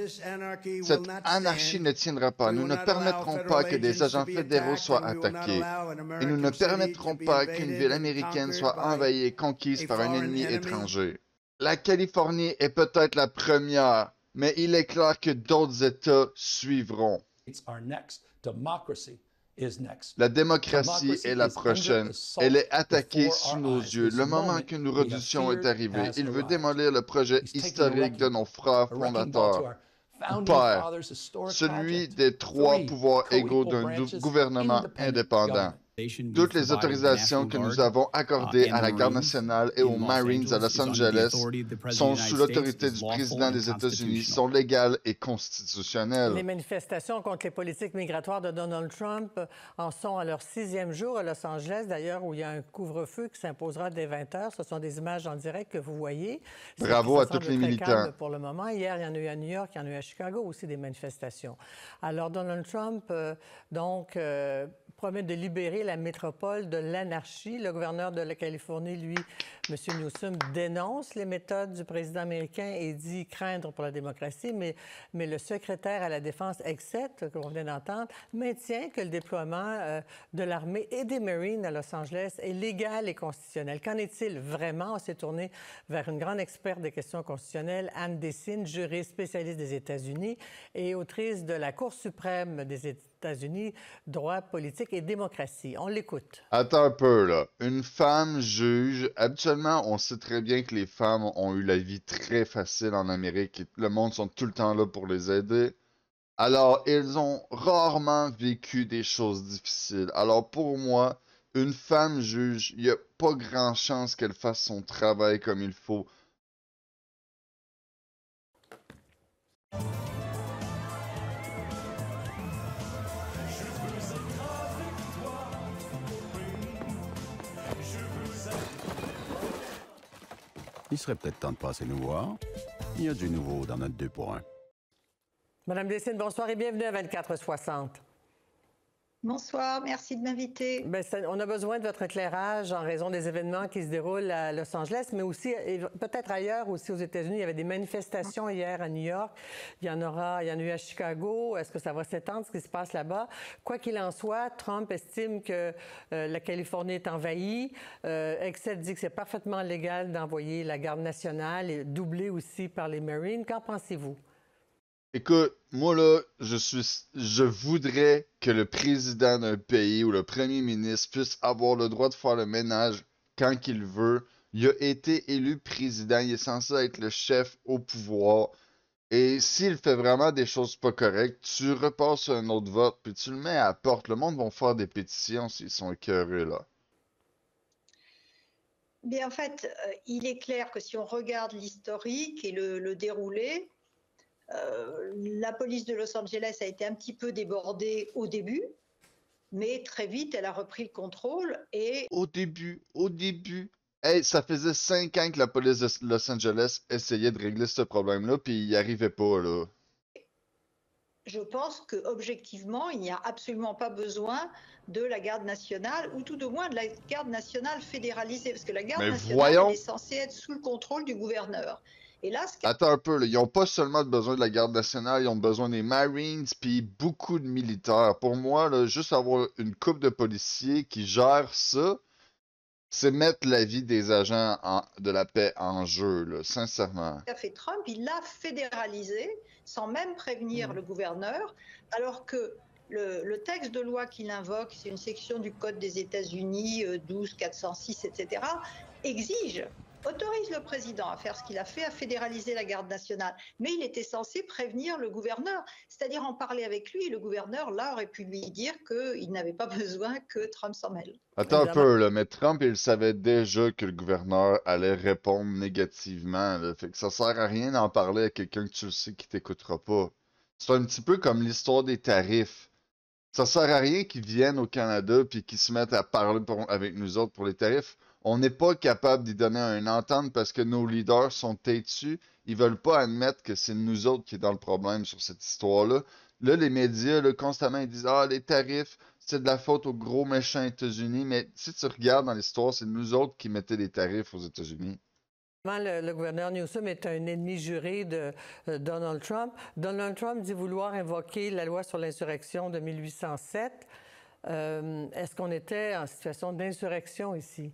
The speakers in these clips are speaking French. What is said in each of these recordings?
Cette anarchie ne tiendra pas. Nous ne permettrons pas que des agents fédéraux soient attaqués. Et nous ne permettrons pas qu'une ville américaine soit envahie et conquise par un ennemi étranger. La Californie est peut-être la première, mais il est clair que d'autres États suivront. La démocratie est la prochaine. Elle est attaquée sous nos yeux. Le moment que nous redussions est arrivé. Il veut démolir le projet historique de nos frères fondateurs, ou pères, celui des trois pouvoirs égaux d'un gouvernement indépendant. Toutes les autorisations que nous avons accordées à la Garde nationale et aux Marines à Los Angeles sont sous l'autorité du président des États-Unis, sont légales et constitutionnelles. Les manifestations contre les politiques migratoires de Donald Trump en sont à leur 6e jour à Los Angeles, d'ailleurs, où il y a un couvre-feu qui s'imposera dès 20 heures. Ce sont des images en direct que vous voyez. Bravo à tous les militants. Pour le moment, hier, il y en a eu à New York, il y en a eu à Chicago aussi des manifestations. Alors, Donald Trump, promet de libérer la métropole de l'anarchie. Le gouverneur de la Californie, lui, M. Newsom, dénonce les méthodes du président américain et dit craindre pour la démocratie, mais le secrétaire à la Défense, Exet, qu'on vient d'entendre, maintient que le déploiement de l'armée et des Marines à Los Angeles est légal et constitutionnel. Qu'en est-il vraiment? On s'est tourné vers une grande experte des questions constitutionnelles, Anne Dessine, juriste spécialiste des États-Unis et autrice de la Cour suprême des États-Unis, droit, politique et démocratie. On l'écoute. Attends un peu, là. Une femme juge. Habituellement, on sait très bien que les femmes ont eu la vie très facile en Amérique et le monde sont tout le temps là pour les aider. Alors, ils ont rarement vécu des choses difficiles. Alors, pour moi, une femme juge, il n'y a pas grand chance qu'elle fasse son travail comme il faut. Il serait peut-être temps de passer nous voir. Il y a du nouveau dans notre 2 pour 1. Madame Dessine, bonsoir et bienvenue à 24/60. Bonsoir, merci de m'inviter. On a besoin de votre éclairage en raison des événements qui se déroulent à Los Angeles, mais aussi, peut-être ailleurs aussi aux États-Unis. Il y avait des manifestations hier à New York. Il y en a eu à Chicago. Est-ce que ça va s'étendre, ce qui se passe là-bas? Quoi qu'il en soit, Trump estime que la Californie est envahie. Exet dit que c'est parfaitement légal d'envoyer la Garde nationale, et doublée aussi par les Marines. Qu'en pensez-vous? Écoute, moi là, je voudrais que le président d'un pays ou le premier ministre puisse avoir le droit de faire le ménage quand il veut. Il a été élu président, il est censé être le chef au pouvoir. Et s'il fait vraiment des choses pas correctes, tu repasses un autre vote, puis tu le mets à la porte. Le monde va faire des pétitions s'ils sont écœurés, là. Bien, en fait, il est clair que si on regarde l'historique et le déroulé, la police de Los Angeles a été un petit peu débordée au début, mais très vite, elle a repris le contrôle et... Au début. Hey, ça faisait 5 ans que la police de Los Angeles essayait de régler ce problème-là, puis il n'y arrivait pas, là. Je pense qu'objectivement, il n'y a absolument pas besoin de la Garde nationale, ou tout au moins de la Garde nationale fédéralisée, parce que la Garde nationale elle est censée être sous le contrôle du gouverneur. Et là, attends un peu, là. Ils n'ont pas seulement besoin de la Garde nationale, ils ont besoin des Marines, puis beaucoup de militaires. Pour moi, là, juste avoir une couple de policiers qui gèrent ça, c'est mettre la vie des agents de la paix en jeu, là, sincèrement. Qu'a fait Trump, il l'a fédéralisé sans même prévenir le gouverneur, alors que le texte de loi qu'il invoque, c'est une section du Code des États-Unis 12406, etc., autorise le président à faire ce qu'il a fait, à fédéraliser la Garde nationale. Mais il était censé prévenir le gouverneur, c'est-à-dire en parler avec lui. Et le gouverneur, là, aurait pu lui dire qu'il n'avait pas besoin que Trump s'en mêle. Attends un peu, là, mais Trump, il savait déjà que le gouverneur allait répondre négativement, là. Fait que ça sert à rien d'en parler à quelqu'un que tu le sais qui t'écoutera pas. C'est un petit peu comme l'histoire des tarifs. Ça sert à rien qu'ils viennent au Canada puis qu'ils se mettent à parler avec nous autres pour les tarifs. On n'est pas capable d'y donner une entente parce que nos leaders sont têtus. Ils veulent pas admettre que c'est nous autres qui est dans le problème sur cette histoire-là. Là, les médias, là, constamment, ils disent « Ah, les tarifs, c'est de la faute aux gros méchants États-Unis. » Mais si tu regardes dans l'histoire, c'est nous autres qui mettaient les tarifs aux États-Unis. Le gouverneur Newsom est un ennemi juré de Donald Trump. Donald Trump dit vouloir invoquer la loi sur l'insurrection de 1807. Est-ce qu'on était en situation d'insurrection ici?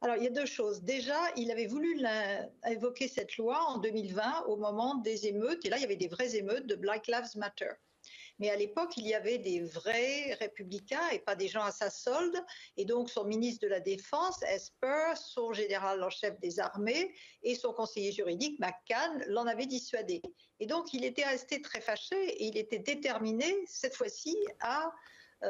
Alors, il y a deux choses. Déjà, il avait voulu invoquer cette loi en 2020 au moment des émeutes. Et là, il y avait des vraies émeutes de Black Lives Matter. Mais à l'époque, il y avait des vrais républicains et pas des gens à sa solde. Et donc, son ministre de la Défense, Esper, son général en chef des armées et son conseiller juridique, McCann, l'en avaient dissuadé. Et donc, il était resté très fâché et il était déterminé, cette fois-ci, à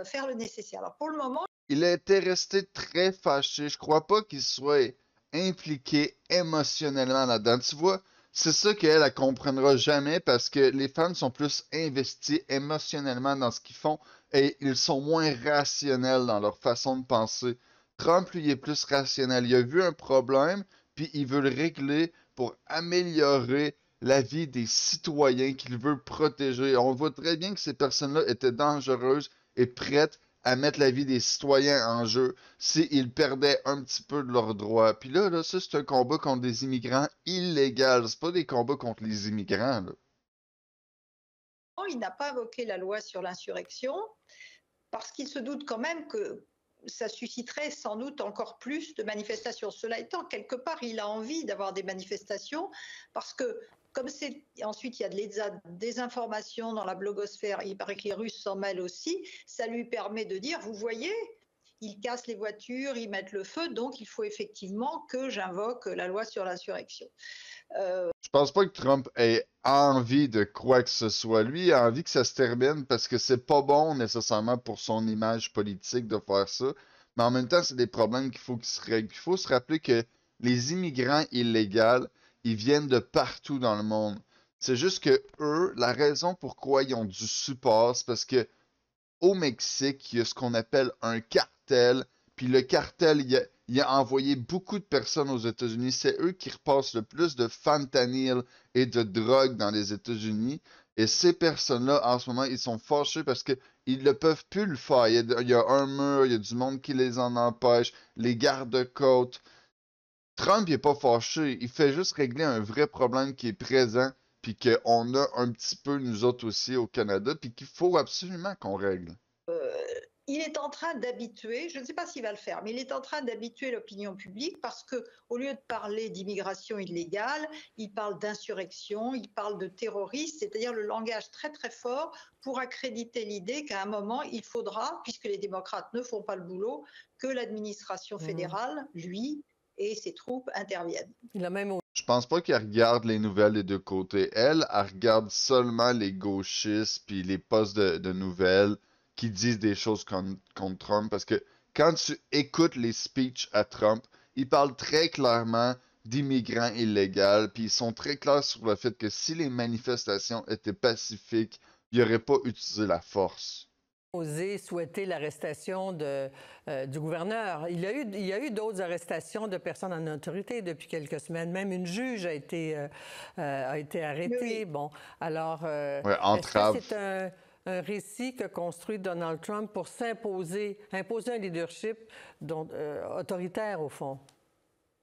faire le nécessaire. Alors, pour le moment, Il était resté très fâché. Je crois pas qu'il soit impliqué émotionnellement là-dedans. Tu vois, c'est ça qu'elle, elle comprendra jamais parce que les femmes sont plus investies émotionnellement dans ce qu'ils font et ils sont moins rationnels dans leur façon de penser. Trump, lui, est plus rationnel. Il a vu un problème, puis il veut le régler pour améliorer la vie des citoyens qu'il veut protéger. On voit très bien que ces personnes-là étaient dangereuses et prêtes à mettre la vie des citoyens en jeu s'ils perdaient un petit peu de leurs droits. Puis là, ça, c'est un combat contre des immigrants illégaux. C'est pas des combats contre les immigrants, là. il n'a pas invoqué la loi sur l'insurrection parce qu'il se doute quand même que ça susciterait sans doute encore plus de manifestations. Cela étant, quelque part, il a envie d'avoir des manifestations parce que, comme c'est ensuite il y a de désinformation dans la blogosphère, il paraît que les Russes s'en mêlent aussi, ça lui permet de dire, vous voyez, ils cassent les voitures, ils mettent le feu, donc il faut effectivement que j'invoque la loi sur l'insurrection. Je pense pas que Trump ait envie de quoi que ce soit. Lui, il a envie que ça se termine parce que c'est pas bon nécessairement pour son image politique de faire ça. Mais en même temps, c'est des problèmes qu'il faut qu'ils se règlent. Il faut se rappeler que les immigrants illégaux, ils viennent de partout dans le monde. C'est juste que eux, la raison pourquoi ils ont du support, c'est parce que au Mexique, il y a ce qu'on appelle un cartel. Puis le cartel, il a envoyé beaucoup de personnes aux États-Unis. C'est eux qui repassent le plus de fentanyl et de drogue dans les États-Unis. Et ces personnes-là, en ce moment, ils sont fâchés parce qu'ils ne peuvent plus le faire. Il y a un mur, il y a du monde qui les en empêche, les gardes-côtes. Trump, il est pas fâché. Il fait juste régler un vrai problème qui est présent, puis qu'on a un petit peu, nous autres aussi, au Canada, puis qu'il faut absolument qu'on règle. Il est en train d'habituer, je ne sais pas s'il va le faire, mais il est en train d'habituer l'opinion publique parce que, au lieu de parler d'immigration illégale, il parle d'insurrection, il parle de terrorisme, c'est-à-dire le langage très très fort pour accréditer l'idée qu'à un moment, il faudra, puisque les démocrates ne font pas le boulot, que l'administration fédérale, lui, et ses troupes interviennent. Je pense pas qu'elle regarde les nouvelles des deux côtés. Elle regarde seulement les gauchistes puis les postes de nouvelles qui disent des choses contre Trump. Parce que quand tu écoutes les speeches à Trump, il parle très clairement d'immigrants illégaux, puis ils sont très clairs sur le fait que si les manifestations étaient pacifiques, il n'aurait pas utilisé la force. Osé souhaiter l'arrestation du gouverneur. Il y a eu d'autres arrestations de personnes en autorité depuis quelques semaines. Même une juge a été arrêtée. Oui. Bon, alors, Ouais, est-ce que c'est un récit que construit Donald Trump pour imposer un leadership autoritaire, au fond?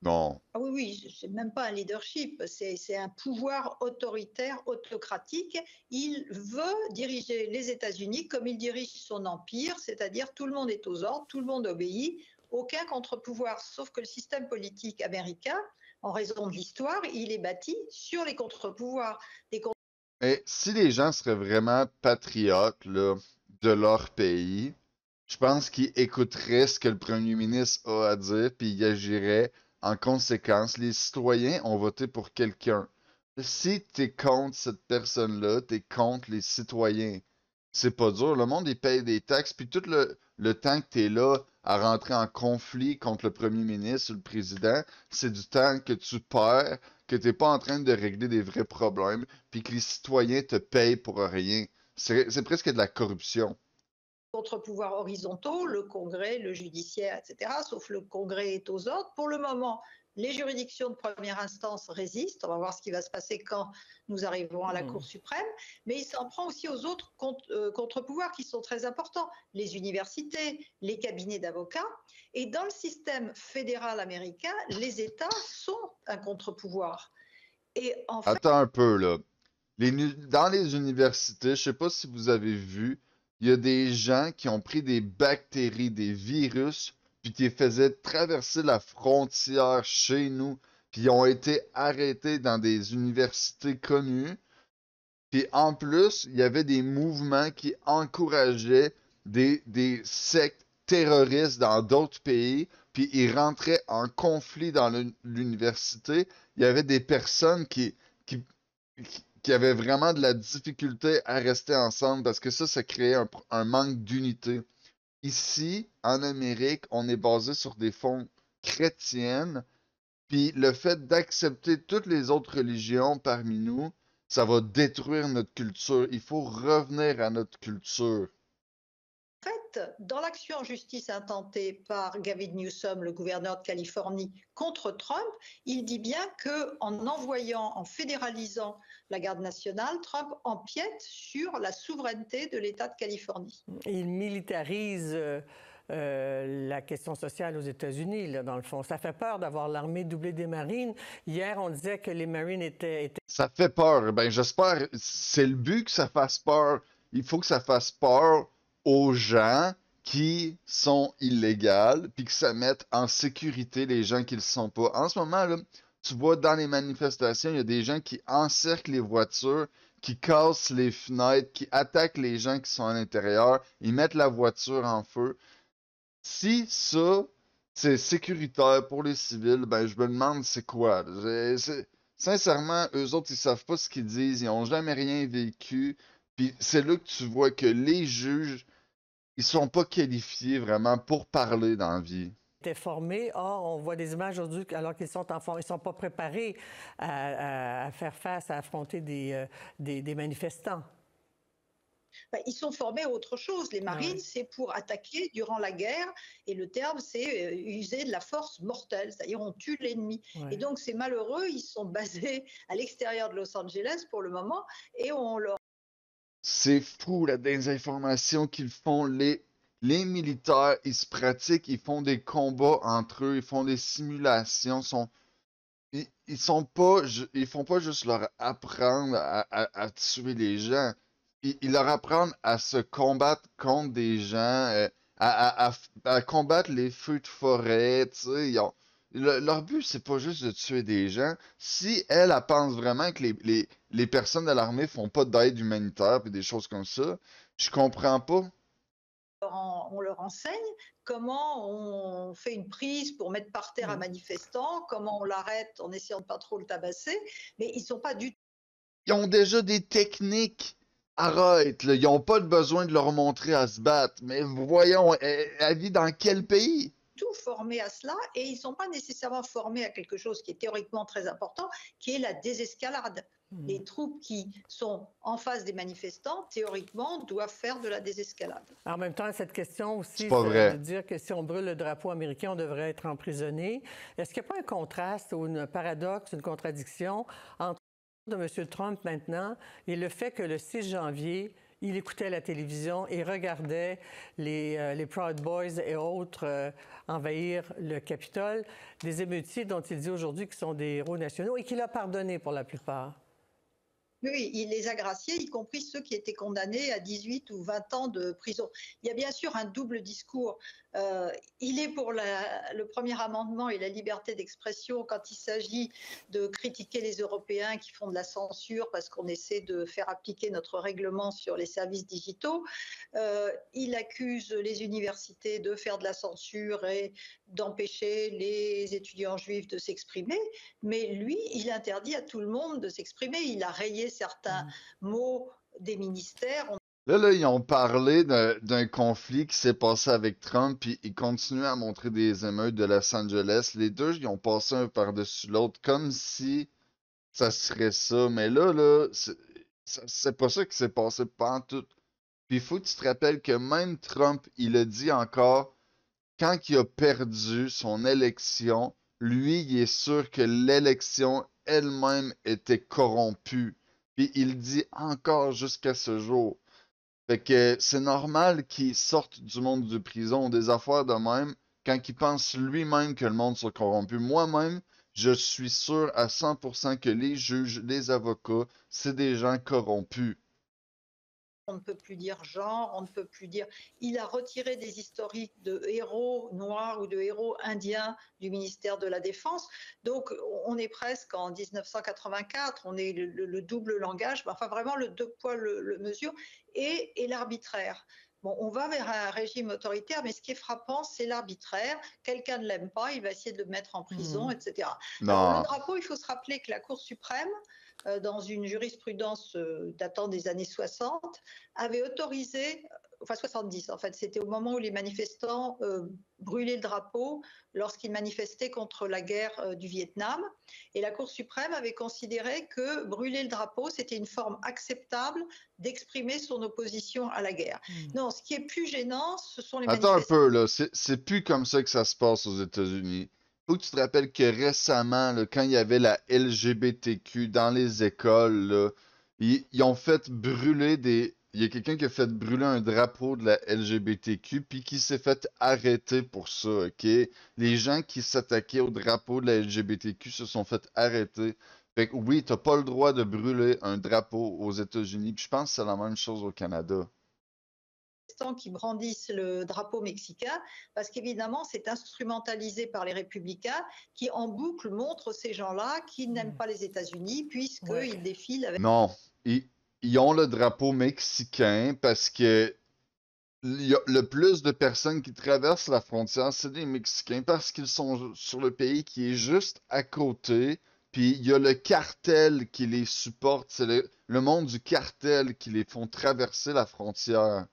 Non. Ah oui, c'est même pas un leadership, c'est un pouvoir autoritaire, autocratique. Il veut diriger les États-Unis comme il dirige son empire, c'est-à-dire tout le monde est aux ordres, tout le monde obéit, aucun contre-pouvoir, sauf que le système politique américain, en raison de l'histoire, il est bâti sur les contre-pouvoirs. Mais si les gens seraient vraiment patriotes là, de leur pays, je pense qu'ils écouteraient ce que le premier ministre a à dire, puis ils agiraient en conséquence. Les citoyens ont voté pour quelqu'un. Si t'es contre cette personne-là, t'es contre les citoyens. C'est pas dur. Le monde, il paye des taxes, puis tout le temps que t'es là à rentrer en conflit contre le premier ministre ou le président, c'est du temps que tu perds, que t'es pas en train de régler des vrais problèmes, puis que les citoyens te payent pour rien. C'est presque de la corruption. Contre-pouvoirs horizontaux, le Congrès, le judiciaire, etc., sauf le Congrès est aux ordres. Pour le moment, Les juridictions de première instance résistent. On va voir ce qui va se passer quand nous arriverons à la Cour suprême. Mais il s'en prend aussi aux autres contre-pouvoirs qui sont très importants. Les universités, les cabinets d'avocats. Et dans le système fédéral américain, les États sont un contre-pouvoir. Et en fait, Attends un peu, là. Dans les universités, je sais pas si vous avez vu, il y a des gens qui ont pris des bactéries, des virus, puis qui les faisaient traverser la frontière chez nous, puis ils ont été arrêtés dans des universités connues. Puis en plus, il y avait des mouvements qui encourageaient des sectes terroristes dans d'autres pays, puis ils rentraient en conflit dans l'université. Il y avait des personnes qui, qui avaient vraiment de la difficulté à rester ensemble parce que ça créait un manque d'unité. Ici, en Amérique, on est basé sur des fonds chrétiennes, puis le fait d'accepter toutes les autres religions parmi nous, ça va détruire notre culture. Il faut revenir à notre culture. dans l'action en justice intentée par Gavin Newsom, le gouverneur de Californie, contre Trump, il dit bien qu'en envoyant, en fédéralisant la garde nationale, Trump empiète sur la souveraineté de l'État de Californie. Il militarise la question sociale aux États-Unis, là, dans le fond. Ça fait peur d'avoir l'armée doublée des Marines. Hier, on disait que les Marines étaient... Ça fait peur. Ben, j'espère. C'est le but que ça fasse peur. Il faut que ça fasse peur aux gens qui sont illégaux, puis que ça mette en sécurité les gens qui ne le sont pas. En ce moment, là, tu vois, dans les manifestations, il y a des gens qui encerclent les voitures, qui cassent les fenêtres, qui attaquent les gens qui sont à l'intérieur, ils mettent la voiture en feu. Si ça, c'est sécuritaire pour les civils, ben je me demande c'est quoi. Sincèrement, eux autres, ils savent pas ce qu'ils disent, ils ont jamais rien vécu. Puis c'est là que tu vois que les juges, ils sont pas qualifiés vraiment pour parler dans la vie. étaient formés. Or, on voit des images aujourd'hui alors qu'ils sont en forme. Ils ne sont pas préparés à faire face, à affronter des manifestants. Ben, ils sont formés à autre chose. Les Marines, c'est pour attaquer durant la guerre, et le terme, c'est user de la force mortelle, c'est-à-dire on tue l'ennemi. Et donc, c'est malheureux, ils sont basés à l'extérieur de Los Angeles pour le moment, et on leur... C'est fou la désinformation qu'ils font. Les militaires, ils se pratiquent, ils font des combats entre eux, ils font des simulations. Ils font pas juste leur apprendre à tuer les gens. Ils leur apprennent à se combattre contre des gens, à combattre les feux de forêt, tu sais. Leur but, c'est pas juste de tuer des gens. Si elle pense vraiment que les personnes de l'armée font pas d'aide humanitaire et des choses comme ça, je comprends pas. On leur enseigne comment on fait une prise pour mettre par terre un manifestant, comment on l'arrête en essayant de pas trop le tabasser, mais ils sont pas du tout... Ils ont déjà des techniques. Arrête, là, ils n'ont pas besoin de leur montrer à se battre. Mais voyons, elle vit dans quel pays? Tout formés à cela, et ils ne sont pas nécessairement formés à quelque chose qui est théoriquement très important, qui est la désescalade. Les troupes qui sont en face des manifestants, théoriquement, doivent faire de la désescalade. En même temps, cette question aussi, c'est pas vrai. De dire que si on brûle le drapeau américain, on devrait être emprisonné. Est-ce qu'il n'y a pas un contraste ou un paradoxe, une contradiction entre de M. Trump maintenant et le fait que le 6 janvier, il écoutait la télévision et regardait les Proud Boys et autres envahir le Capitole, des émeutiers dont il dit aujourd'hui qu'ils sont des héros nationaux et qu'il a pardonné pour la plupart. Oui, il les a graciés, y compris ceux qui étaient condamnés à 18 ou 20 ans de prison. Il y a bien sûr un double discours. Il est pour le premier amendement et la liberté d'expression quand il s'agit de critiquer les Européens qui font de la censure parce qu'on essaie de faire appliquer notre règlement sur les services digitaux. Il accuse les universités de faire de la censure et d'empêcher les étudiants juifs de s'exprimer. Mais lui, il interdit à tout le monde de s'exprimer. Il a rayé certains mots des ministères. Là, ils ont parlé d'un conflit qui s'est passé avec Trump, puis ils continuent à montrer des émeutes de Los Angeles. Les deux, ils ont passé un par-dessus l'autre, comme si ça serait ça. Mais là, c'est pas ça qui s'est passé pantoute. Puis il faut que tu te rappelles que même Trump, il a dit encore, quand il a perdu son élection, lui, il est sûr que l'élection elle-même était corrompue. Puis il dit encore jusqu'à ce jour. Fait que c'est normal qu'il sorte du monde de prison, des affaires de même, quand il pense lui-même que le monde soit corrompu. Moi-même, je suis sûr à 100% que les juges, les avocats, c'est des gens corrompus. On ne peut plus dire genre, on ne peut plus dire. Il a retiré des historiques de héros noirs ou de héros indiens du ministère de la Défense. Donc, on est presque en 1984, on est le double langage, enfin vraiment le deux poids, le mesure, et l'arbitraire. Bon, on va vers un régime autoritaire, mais ce qui est frappant, c'est l'arbitraire. Quelqu'un ne l'aime pas, il va essayer de le mettre en prison, etc. Alors, le Non. drapeau, il faut se rappeler que la Cour suprême, dans une jurisprudence datant des années 60, avait autorisé, enfin 70 en fait, c'était au moment où les manifestants brûlaient le drapeau lorsqu'ils manifestaient contre la guerre du Vietnam. Et la Cour suprême avait considéré que brûler le drapeau, c'était une forme acceptable d'exprimer son opposition à la guerre. Non, ce qui est plus gênant, ce sont les Attends un manifestants. peu, là. C'est plus comme ça que ça se passe aux États-Unis. Faut que tu te rappelles que récemment, là, quand il y avait la LGBTQ dans les écoles, là, ils ont fait brûler des. Il y a quelqu'un qui a fait brûler un drapeau de la LGBTQ puis qui s'est fait arrêter pour ça, ok? Les gens qui s'attaquaient au drapeau de la LGBTQ se sont fait arrêter. Fait que oui, t'as pas le droit de brûler un drapeau aux États-Unis. Puis je pense que c'est la même chose au Canada. Qui brandissent le drapeau mexicain, parce qu'évidemment, c'est instrumentalisé par les républicains qui, en boucle, montrent ces gens-là qui n'aiment pas les États-Unis, puisqu'ils défilent avec. Non, ils, ils ont le drapeau mexicain parce que le plus de personnes qui traversent la frontière, c'est des Mexicains parce qu'ils sont sur le pays qui est juste à côté. Puis il y a le cartel qui les supporte, c'est le monde du cartel qui les font traverser la frontière.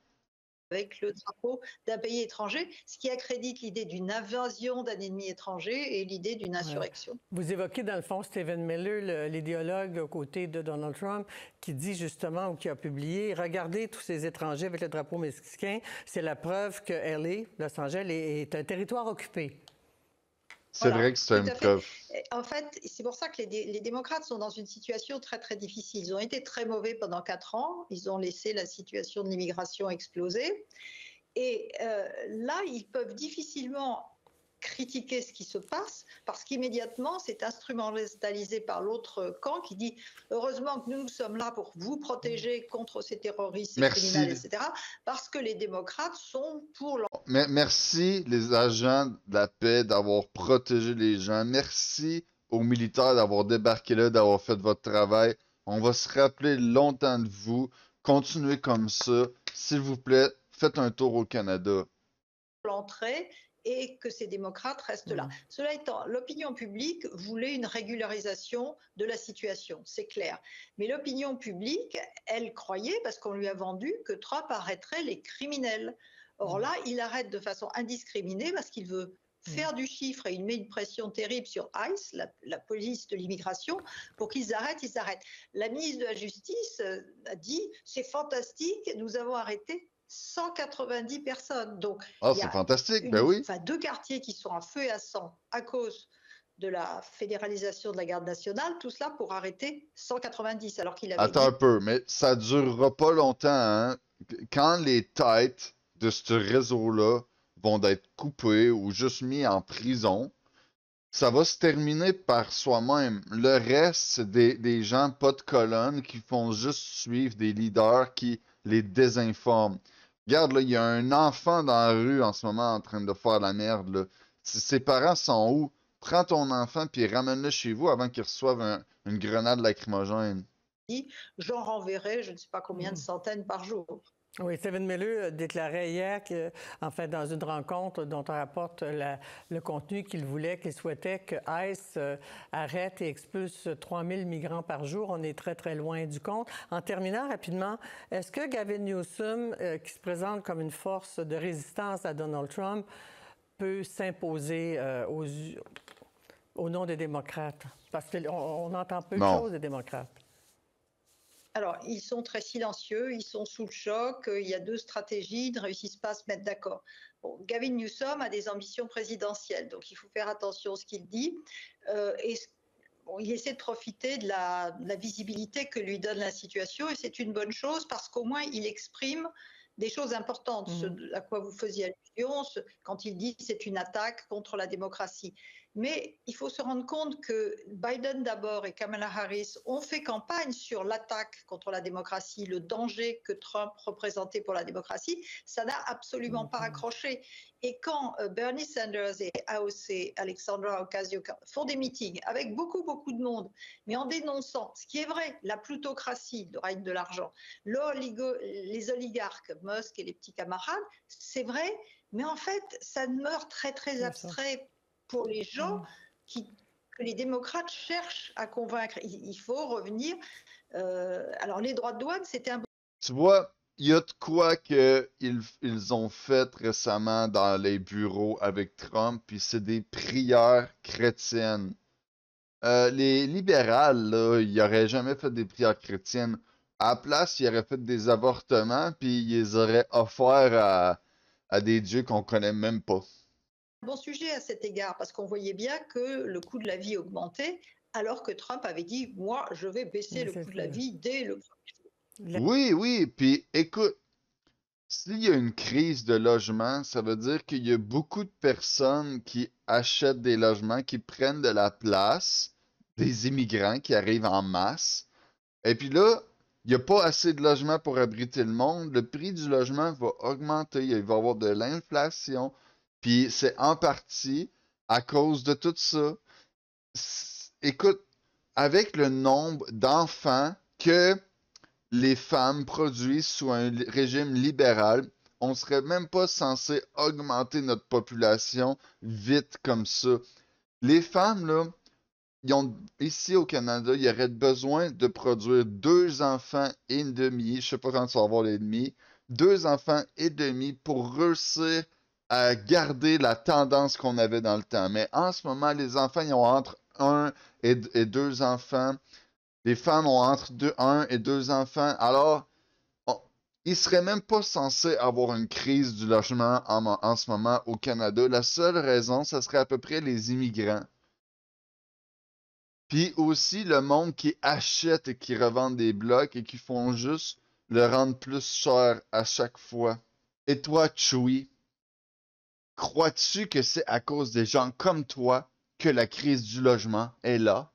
avec le drapeau d'un pays étranger, ce qui accrédite l'idée d'une invasion d'un ennemi étranger et l'idée d'une insurrection. Vous évoquez dans le fond Stephen Miller, l'idéologue aux côtés de Donald Trump, qui dit justement, ou qui a publié, regardez tous ces étrangers avec le drapeau mexicain, c'est la preuve que LA, Los Angeles, est un territoire occupé. C'est Voilà, vrai que c'est tout une à fait. preuve. En fait, c'est pour ça que les démocrates sont dans une situation très, très difficile. Ils ont été très mauvais pendant 4 ans. Ils ont laissé la situation de l'immigration exploser. Et là, ils peuvent difficilement critiquer ce qui se passe parce qu'immédiatement, c'est instrumentalisé par l'autre camp qui dit heureusement que nous sommes là pour vous protéger contre ces terroristes, ces criminels, Merci. etc. Parce que les démocrates sont pour Merci les agents de la paix d'avoir protégé les gens. Merci aux militaires d'avoir débarqué là, d'avoir fait votre travail. On va se rappeler longtemps de vous. Continuez comme ça. S'il vous plaît, faites un tour au Canada. l'entrée et que ces démocrates restent là. Cela étant, l'opinion publique voulait une régularisation de la situation, c'est clair. Mais l'opinion publique, elle croyait, parce qu'on lui a vendu, que Trump arrêterait les criminels. Or là, il arrête de façon indiscriminée parce qu'il veut faire du chiffre et il met une pression terrible sur ICE, la police de l'immigration, pour qu'ils arrêtent, ils arrêtent. La ministre de la Justice a dit, c'est fantastique, nous avons arrêté 190 personnes. Donc, Ah, il y c'est a fantastique, ben oui. 2 quartiers qui sont à feu et à sang à cause de la fédéralisation de la garde nationale, tout cela pour arrêter 190, alors qu'il avait Attends dit... un peu, mais ça durera pas longtemps, hein? Quand les têtes de ce réseau-là vont être coupées ou juste mis en prison, ça va se terminer par soi-même. Le reste, c'est des gens pas de colonne qui font juste suivre des leaders qui les désinforment. Regarde, là, il y a un enfant dans la rue en ce moment en train de faire la merde, là. Si ses parents sont où? Prends ton enfant puis ramène-le chez vous avant qu'il reçoive une grenade lacrymogène. J'en renverrai, je ne sais pas combien de centaines par jour. Oui, Stephen Miller déclarait hier, enfin, dans une rencontre dont on rapporte le contenu qu'il voulait, qu'il souhaitait que ICE arrête et expulse 3000 migrants par jour. On est très, très loin du compte. En terminant rapidement, est-ce que Gavin Newsom, qui se présente comme une force de résistance à Donald Trump, peut s'imposer au nom des démocrates? Parce qu'on entend peu de choses des démocrates. Alors, ils sont très silencieux, ils sont sous le choc, il y a 2 stratégies, ils ne réussissent pas à se mettre d'accord. Bon, Gavin Newsom a des ambitions présidentielles, donc il faut faire attention à ce qu'il dit. Bon, il essaie de profiter de la visibilité que lui donne la situation, et c'est une bonne chose parce qu'au moins il exprime des choses importantes, ce à quoi vous faisiez allusion, quand il dit que c'est une attaque contre la démocratie. Mais il faut se rendre compte que Biden d'abord et Kamala Harris ont fait campagne sur l'attaque contre la démocratie, le danger que Trump représentait pour la démocratie. Ça n'a absolument pas accroché. Et quand Bernie Sanders et AOC, Alexandra Ocasio, font des meetings avec beaucoup de monde, mais en dénonçant, ce qui est vrai, la plutocratie, le règne de l'argent, les oligarques, Musk et les petits camarades, c'est vrai, mais en fait, ça demeure très abstrait pour les gens que les démocrates cherchent à convaincre. Il faut revenir. Alors, les droits de douane, c'était un... Tu vois, il y a de quoi que ils ont fait récemment dans les bureaux avec Trump, puis c'est des prières chrétiennes. Les libérales, là, ils auraient jamais fait des prières chrétiennes. À la place, ils auraient fait des avortements, puis ils les auraient offerts à des dieux qu'on connaît même pas. Bon sujet à cet égard, parce qu'on voyait bien que le coût de la vie augmentait, alors que Trump avait dit, moi, je vais baisser le coût de la vie dès le premier jour. Oui, puis écoute, s'il y a une crise de logement, ça veut dire qu'il y a beaucoup de personnes qui achètent des logements, qui prennent de la place, des immigrants qui arrivent en masse. Et puis là, il n'y a pas assez de logements pour abriter le monde. Le prix du logement va augmenter. Il va y avoir de l'inflation. Puis c'est en partie à cause de tout ça. Écoute, avec le nombre d'enfants que les femmes produisent sous un régime libéral, on serait même pas censé augmenter notre population vite comme ça. Les femmes, là, ici au Canada, il y aurait besoin de produire 2 enfants et demi, je sais pas quand tu vas avoir les demi, 2 enfants et demi pour réussir à garder la tendance qu'on avait dans le temps. Mais en ce moment, les enfants, ils ont entre et 2 enfants. Les femmes ont entre 1 et 2 enfants. Alors, ils seraient même pas censés avoir une crise du logement en ce moment au Canada. La seule raison, ça serait à peu près les immigrants. Puis aussi le monde qui achète et qui revend des blocs et qui font juste le rendre plus cher à chaque fois. Et toi, Chewie, crois-tu que c'est à cause des gens comme toi que la crise du logement est là?